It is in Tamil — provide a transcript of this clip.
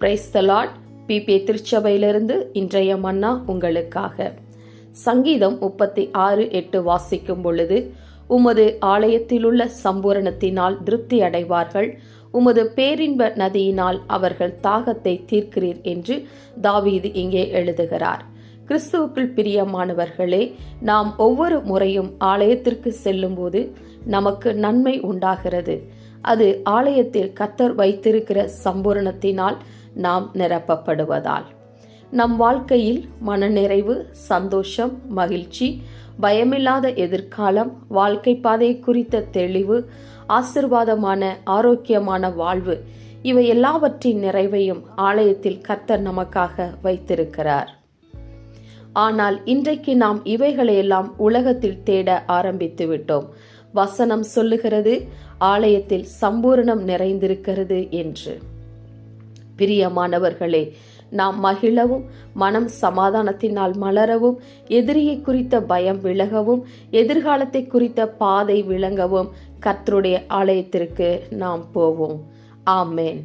Praise the Lord. பிபி திருச்சபையிலிருந்து இன்றைய மன்னா உங்களுக்காக. சங்கீதம் 36:8 வாசிக்கும் பொழுது, உமது ஆலயத்திலுள்ள சம்பூரணத்தினால் திருப்தி அடைவார்கள், உமது பேரின்ப நதியினால் அவர்கள் தாகத்தை தீர்க்கிறீர் என்று தாவீது இங்கே எழுதுகிறார். கிறிஸ்துவுக்குள் பிரியமானவர்களே, நாம் ஒவ்வொரு முறையும் ஆலயத்திற்கு செல்லும் போது நமக்கு நன்மை உண்டாகிறது. அது ஆலயத்தில் கர்த்தர் வைத்திருக்கிற சம்பூரணத்தினால் நாம் நிரப்பப்படுவதால். நம் வாழ்க்கையில் மனநிறைவு, சந்தோஷம், மகிழ்ச்சி, பயமில்லாத எதிர்காலம், வாழ்க்கை பாதை குறித்த தெளிவு, ஆசீர்வாதமான ஆரோக்கியமான வாழ்வு, இவை எல்லாவற்றின் நிறைவையும் ஆலயத்தில் கர்த்தர் நமக்காக வைத்திருக்கிறார். ஆனால் இன்றைக்கு நாம் இவைகளையெல்லாம் உலகத்தில் தேட ஆரம்பித்து விட்டோம். வசனம் சொல்லுகிறது, ஆலயத்தில் சம்பூரணம் நிறைந்திருக்கிறது என்று. பிரியமானவர்களே, நாம் மகிழவும், மனம் சமாதானத்தினால் மலரவும், எதிரியை குறித்த பயம் விலகவும், எதிர்காலத்தை குறித்த பாதை விளங்கவும் கர்த்தருடைய ஆலயத்திற்கு நாம் போவோம். ஆமென்.